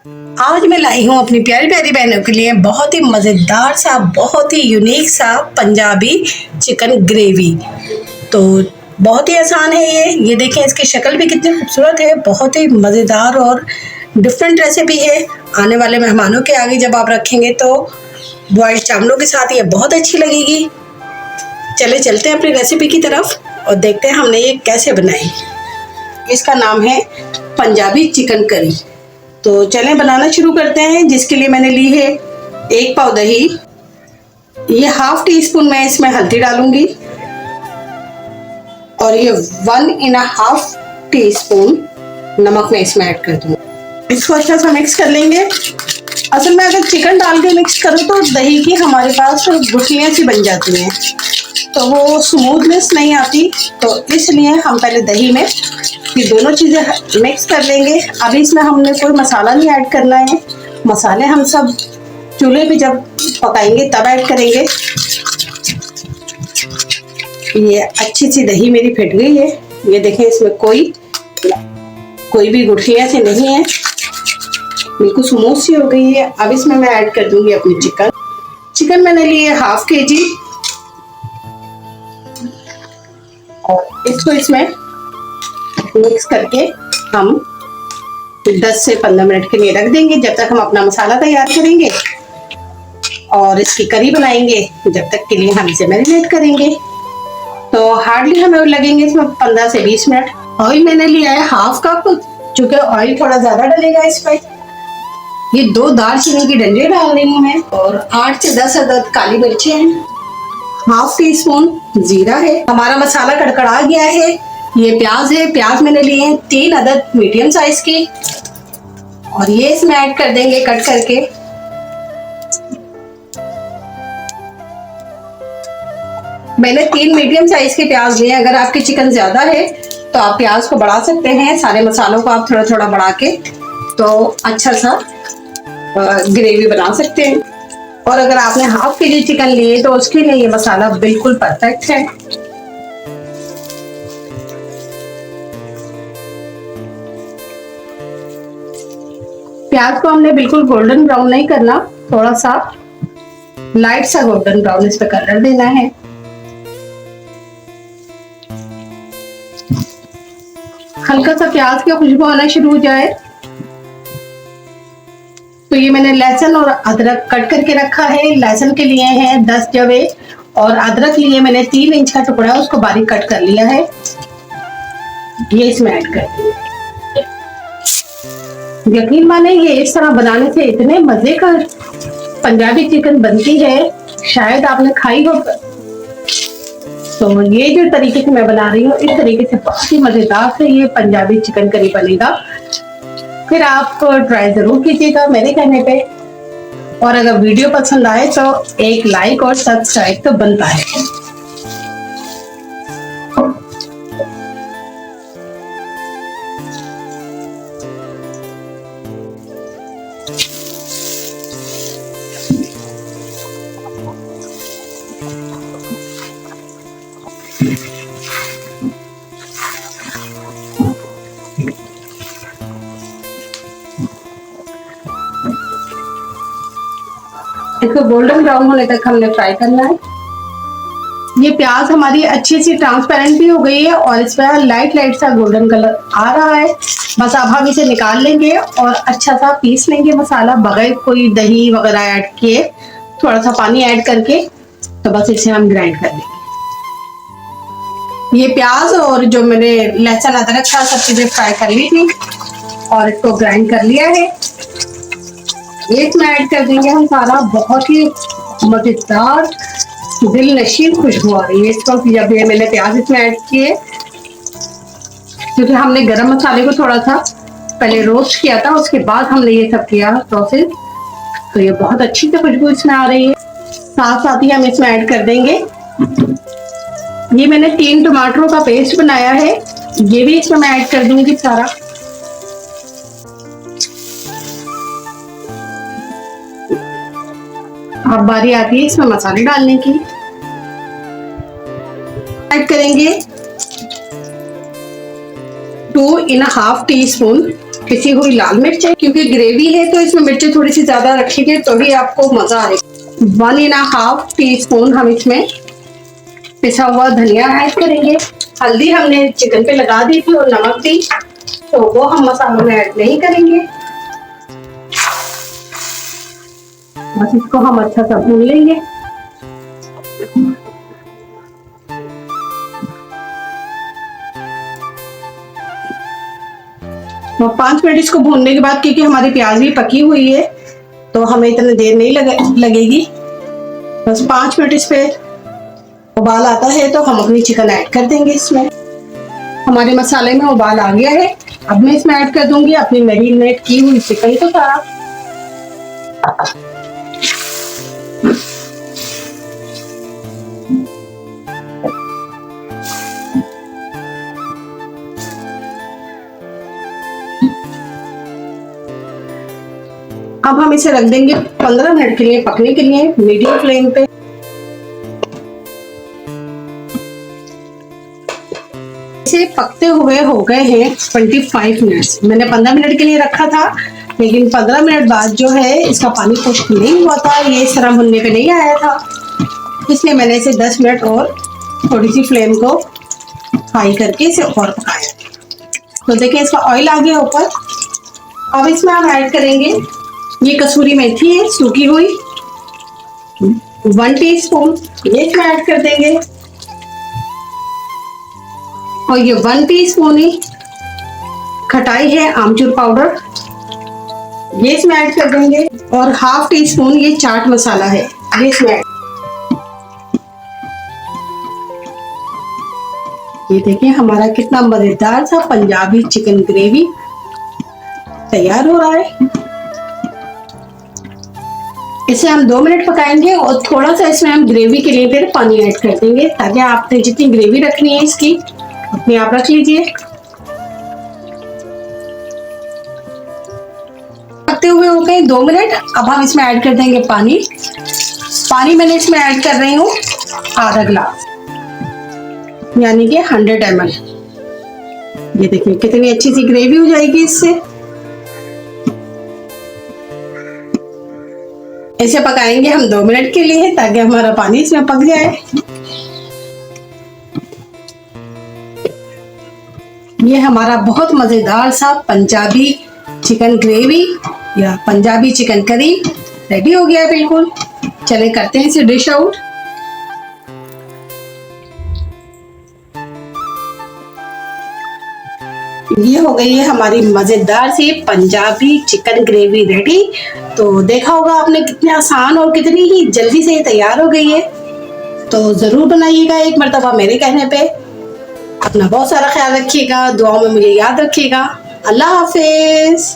आज मैं लाई हूँ अपनी प्यारी प्यारी बहनों के लिए बहुत ही मज़ेदार सा, बहुत ही यूनिक सा पंजाबी चिकन ग्रेवी। तो बहुत ही आसान है ये देखें, इसकी शक्ल भी कितनी खूबसूरत है। बहुत ही मज़ेदार और डिफरेंट रेसिपी है। आने वाले मेहमानों के आगे जब आप रखेंगे तो बॉइल्ड चावलों के साथ ये बहुत अच्छी लगेगी। चले चलते हैं अपनी रेसिपी की तरफ और देखते हैं हमने ये कैसे बनाई। इसका नाम है पंजाबी चिकन करी। तो चलें बनाना शुरू करते हैं। जिसके लिए मैंने ली है 1 पाव दही, ये ½ टीस्पून मैं इसमें हल्दी डालूंगी और ये 1½ टीस्पून नमक मैं इसमें ऐड कर दूंगी। इसको अच्छा सा मिक्स कर लेंगे। असल में अगर चिकन डाल के मिक्स करो तो दही की हमारे पास गुठलियाँ सी बन जाती हैं, तो वो स्मूथनेस नहीं आती। तो इसलिए हम पहले दही में ये दोनों चीज़ें मिक्स कर लेंगे। अभी इसमें हमने कोई मसाला नहीं ऐड करना है। मसाले हम सब चूल्हे पे जब पकाएंगे तब ऐड करेंगे। ये अच्छी सी दही मेरी फेंट गई है। ये देखें, इसमें कोई भी गुठलियाँ सी नहीं है, बिल्कुल स्मूथ सी हो गई है। अब इसमें मैं ऐड कर दूंगी अपनी चिकन मैंने ली है ½ kg और इसको इसमें मिक्स करके हम 10 से 15 मिनट के लिए रख देंगे, जब तक हम अपना मसाला तैयार करेंगे और इसकी करी बनाएंगे। जब तक के लिए हम इसे मैरिनेट करेंगे। तो हार्डली हमें लगेंगे इसमें 15 से 20 मिनट। ऑयल मैंने लिया है ½ कप, क्योंकि ऑयल थोड़ा ज्यादा डलेगा इस पर। ये 2 दालचीनी की डंडे डाल रही हूँ मैं और 8 से 10 अदद काली मिर्चें हैं। ½ टीस्पून जीरा है। हमारा मसाला कड़कड़ा गया है। ये प्याज है, प्याज मैंने लिए हैं 3 अदद मीडियम साइज की और ये इसमें ऐड कर देंगे कट करके। मैंने 3 मीडियम साइज के प्याज लिए। अगर आपकी चिकन ज्यादा है तो आप प्याज को बढ़ा सकते हैं। सारे मसालों को आप थोड़ा थोड़ा बढ़ा के तो अच्छा सा ग्रेवी बना सकते हैं। और अगर आपने ½ kg चिकन लिए तो उसके लिए ये मसाला बिल्कुल परफेक्ट है। प्याज को हमने बिल्कुल गोल्डन ब्राउन नहीं करना, थोड़ा सा लाइट सा गोल्डन ब्राउन इस पे कलर देना है। हल्का सा प्याज की खुशबू आना शुरू हो जाए तो ये मैंने लहसुन और अदरक कट करके रखा है। लहसुन के लिए हैं 10 जवे और अदरक लिए मैंने 3 इंच का टुकड़ा, उसको बारीक कट कर लिया है। ये इसमें ऐड कर दिया। यकीन माने ये इस तरह बनाने से इतने मजे का पंजाबी चिकन बनती है, शायद आपने खाई हो। तो ये जो तरीके से मैं बना रही हूँ, इस तरीके से बहुत ही मजेदार से ये पंजाबी चिकन करी बनेगा। फिर आप ट्राई जरूर कीजिएगा मेरे कहने पे। और अगर वीडियो पसंद आए तो एक लाइक और सब्सक्राइब तो बनता है। इसको गोल्डन ब्राउन होने तक हमने फ्राई करना है। ये प्याज हमारी अच्छी सी ट्रांसपेरेंट भी हो गई है और इस पर लाइट लाइट सा गोल्डन कलर आ रहा है। बस अब हम इसे निकाल लेंगे और अच्छा सा पीस लेंगे मसाला, बगैर कोई दही वगैरह ऐड किए, थोड़ा सा पानी ऐड करके। तो बस इसे हम ग्राइंड कर लेंगे। ये प्याज और जो मैंने लहसुन अदरक का सब चीजें फ्राई कर ली थी और इसको ग्राइंड कर लिया है। ये इसमें ऐड कर देंगे हम सारा। बहुत ही मजेदार दिल नशीन खुशबू आ रही है इसको जब ये मैंने प्याज इसमें ऐड किए, क्योंकि हमने गरम मसाले को थोड़ा सा पहले रोस्ट किया था, उसके बाद हमने ये सब किया प्रोसेस। तो ये बहुत अच्छी सी खुशबू इसमें आ रही है। साथ साथ ही हम इसमें ऐड कर देंगे, ये मैंने 3 टमाटरों का पेस्ट बनाया है, ये भी इसमें मैं ऐड कर दूंगी सारा। अब बारी आती है इसमें मसाले डालने की। ऐड करेंगे 2½ टीस्पून पिसी हुई लाल मिर्च है, क्योंकि ग्रेवी है तो इसमें मिर्चें थोड़ी सी ज्यादा रखेंगे तो ही आपको मजा आएगा। 1.5 टीस्पून हम इसमें पिसा हुआ धनिया ऐड करेंगे। हल्दी हमने चिकन पे लगा दी थी और नमक भी, तो वो हम मसालों में ऐड नहीं करेंगे। बस इसको हम अच्छा सा भून लेंगे। तो 5 मिनट इसको भूनने के बाद, क्योंकि हमारी प्याज भी पकी हुई है तो हमें इतनी देर नहीं लगेगी। बस 5 मिनट इस पे उबाल आता है तो हम अपनी चिकन ऐड कर देंगे। इसमें हमारे मसाले में उबाल आ गया है। अब मैं इसमें ऐड कर दूंगी अपनी मैरिनेट की हुई चिकन को सारा। अब हम इसे रख देंगे 15 मिनट के लिए पकने के लिए मीडियम फ्लेम पे। इसे पकते हुए हो गए हैं 25 मिनट्स। मैंने 15 मिनट के लिए रखा था, लेकिन 15 मिनट बाद जो है इसका पानी खुश्क नहीं हुआ था, ये इस तरह भुनने पे नहीं आया था, इसलिए मैंने इसे 10 मिनट और थोड़ी सी फ्लेम को हाई करके इसे और पकाया। तो देखिए इसका ऑयल आ गया ऊपर। अब इसमें हम ऐड करेंगे, ये कसूरी मेथी है सूखी हुई, 1 टीस्पून ये इसमें ऐड कर देंगे। और ये 1 टीस्पून ही खटाई है आमचूर पाउडर, ये इसमें ऐड कर देंगे। और 1/2 टीस्पून ये चाट मसाला है, ये इसमें ऐड। ये देखिए हमारा कितना मजेदार सा पंजाबी चिकन ग्रेवी तैयार हो रहा है। इसे हम 2 मिनट पकाएंगे और थोड़ा सा इसमें हम ग्रेवी के लिए फिर पानी ऐड कर देंगे, ताकि आपने जितनी ग्रेवी रखनी है इसकी उतनी आप रख लीजिए। पकते हुए हो गए 2 मिनट। अब हम इसमें ऐड कर देंगे पानी। पानी मैंने इसमें ऐड कर रही हूँ आधा गिलास, यानी कि 100 ml। ये देखिए कितनी अच्छी सी ग्रेवी हो जाएगी इससे। इसे पकाएंगे हम 2 मिनट के लिए, ताकि हमारा पानी इसमें पक जाए। ये हमारा बहुत मजेदार सा पंजाबी चिकन ग्रेवी या पंजाबी चिकन करी रेडी हो गया है बिल्कुल। चले करते हैं इसे डिश आउट। ये हो गई है हमारी मजेदार सी पंजाबी चिकन ग्रेवी रेडी। तो देखा होगा आपने कितने आसान और कितनी ही जल्दी से ये तैयार हो गई है। तो जरूर बनाइएगा एक मर्तबा मेरे कहने पे। अपना बहुत सारा ख्याल रखिएगा, दुआओं में मुझे याद रखिएगा। अल्लाह हाफिज।